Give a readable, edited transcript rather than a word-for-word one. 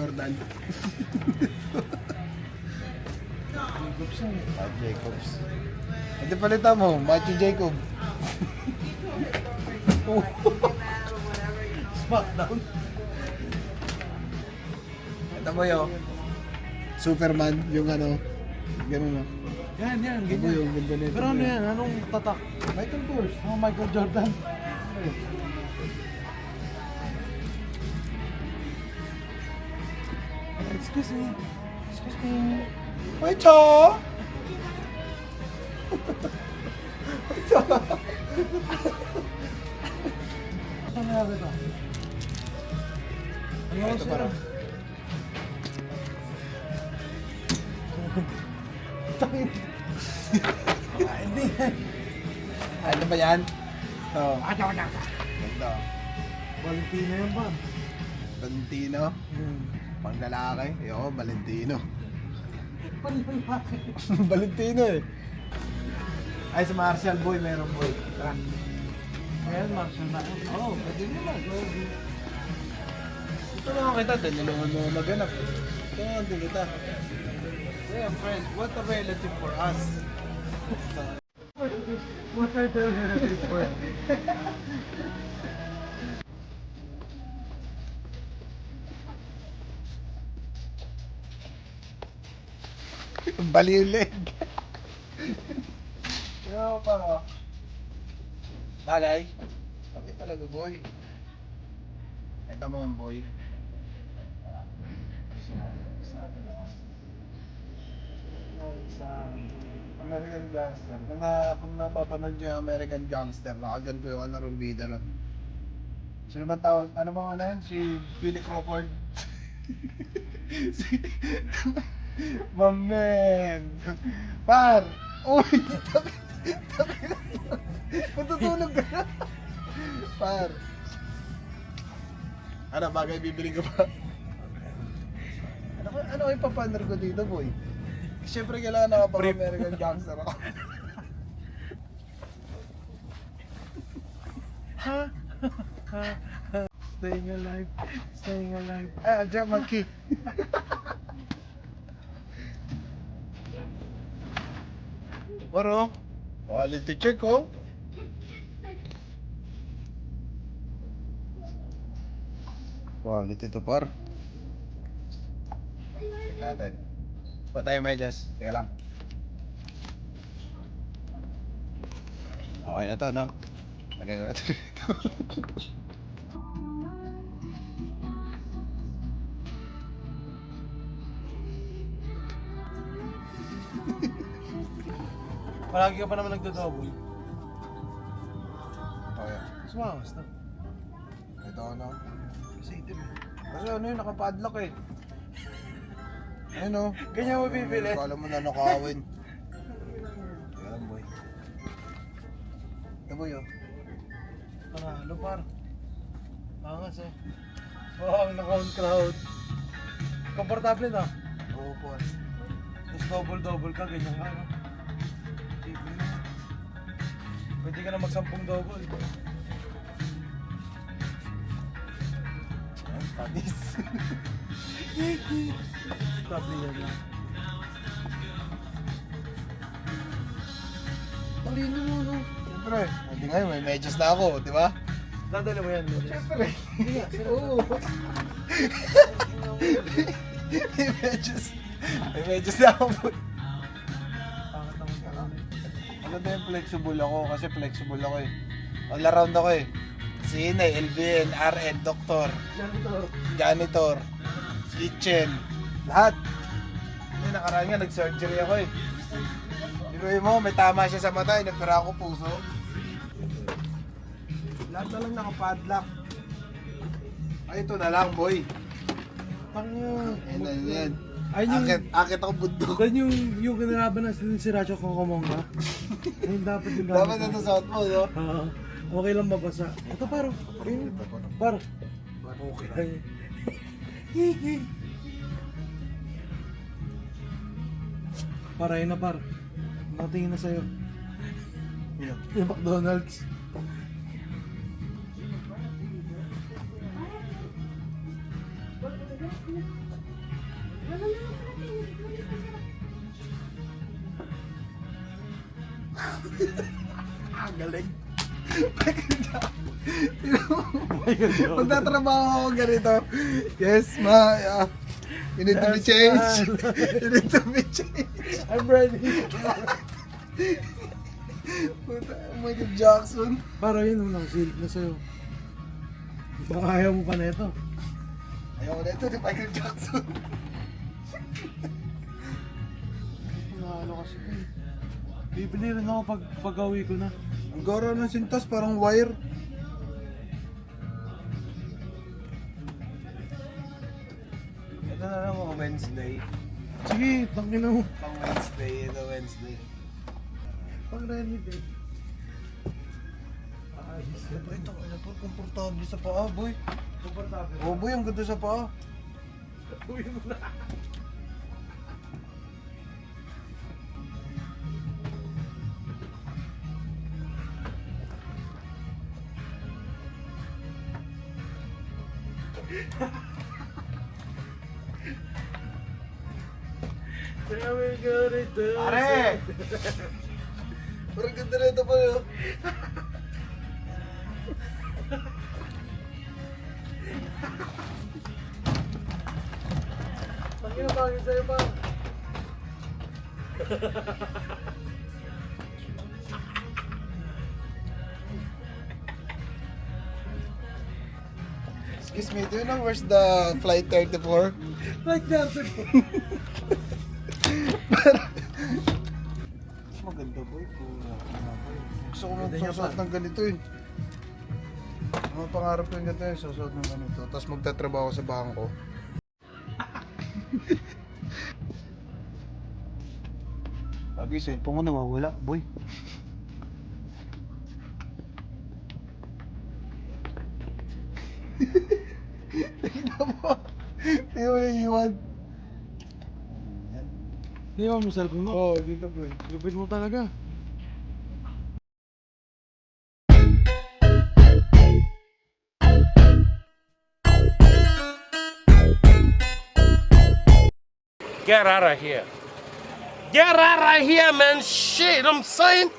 Jordan. Jacobs yan. Marc Jacobs. Ito palitan mo, Matthew Jacob. Smackdown. Ito mo yun. Superman, yung ano. Ganun o. Yan, Ito ganyan. yung ganda nito. Pero ano yan? Anong tatak? Michael Kors. Michael Jordan. Excuse me. Excuse me. Wait, cho! Ano nangyari ito? Ano Ito parang. Tangin. Hindi yan. Ano ba yan? Ito. Ganda. Ganda. Valentino yan ba? Valentino. Pang lalaki. Ayoko, Valentino. Panlalaki. Valentino eh. Ay, sa Marshall boy, meron boy. Tara. Ayan, Marshall na. Oo, pwede naman. Ito naman kita, tinulungan mo maganap. Ito naman din kita. Yeah, friend, what a relative for us. What are the relatives for? Bali yung leg. Yo, pa. Bagay. Okay talaga, boy. Ito mo, boy. Sa American Gangster. Kung napapanood nyo yung American Gangster, nakagan ko yung ano rin bida ron. Sino ba tawag? Ano ba ano yan? Si Billy Crawford. si... Mamen! Par! Uy! Matutulog ka na! Par! Ano, bagay bibili ka pa? Ano yung papander ko dito, boy? Siyempre kailangan nakapag-American Gangster ako. Ha? Staying alive. Staying alive. Ah, dyan, monkey. Waro? Quality check, oh. Quality to par. Check natin. Pa tayo medyas. Teka lang. Okay na to, no? Lagay ko na to dito. Palagi ka pa naman nagdo-double. Okay. Sumawas na. Ito, no? Kasi ito eh. Kasi ano yun, nakapadlock eh. Ayun, oh. Ganyan mo bibili. Kala mo na nakawin. Yan, boy. Ito, boy, oh. Panalo par. Angas oh. Wow, naka-on crowd. Komportable na. Oo, po. Tapos double-double ka, ganyan ka. No? Pwede ka na mag-10 double. Ay, panis. Stable yan lang. Talino mo, no? Siyempre. Hindi ngayon, may medyas na ako, di ba? Dadala mo yan, Medes. Siyempre. Hindi nga, sila. Oo. May medyas. May medyas na ako, boy. Pangat naman ka lang. Ano ba yung flexible ako? Kasi flexible ako eh. All around ako eh. Sine, LBN, RN, doktor, Janitor. janitor, kitchen, lahat. Hindi, nakaraan nga, nag-surgery ako eh. Biruin mo, may tama siya sa mata, inapira ako puso. Lahat na lang nakapadlock. Ay, ito na lang, boy. Ayan na yan. Ayun yung, Akit ako bundok. dan yung kinalaban na si Racho Kokomonga. Ayun dapat yung gamit. Dapat ito suot mo, no? Okay lang mabasa. Ito paro. Ayun. Par. Okay. Par, ayun na par. Nakatingin na sa'yo. Yung McDonald's. Ang galing. Magtatrabaho ako ganito. Yes, you need to be changed. You need to be changed. I'm ready. Puta, Michael Jackson. Para yun unang silip na sa'yo. Baka ayaw mo pa na ito. Ayaw ko na ito ni Michael Jackson. Ano kasi ko eh. Bibili rin ako pag-uwi ko na. Ang gora ng sintas, parang wire. Ito na lang mga Wednesday. Sige, tangin na mo. Pang Wednesday, ito Wednesday. Pag ready eh. Ito, komportable sa paa, boy. Komportable. Oh, boy, ang ganda sa paa. Uwi mo na. Pare! Parang ganda na ito pa yun. Tangin na pangin sa'yo pa. Excuse me, do you know where's the flight 34? Like that. Maganda, boy. Gusto ko Ganda niya magsusuot pa. ng ganito eh. Mga pangarap ko yung ganito eh, susuot ng ganito. Tapos magtatrabaho sa bangko. Lagi sa cellphone mo nawawala, boy. Tingnan mo. Tingnan mo yung iwan. Hindi mo mo cellphone mo. Oo, dito boy. Lupit mo talaga. Get out of here. Get out of here, man. Shit, I'm saying.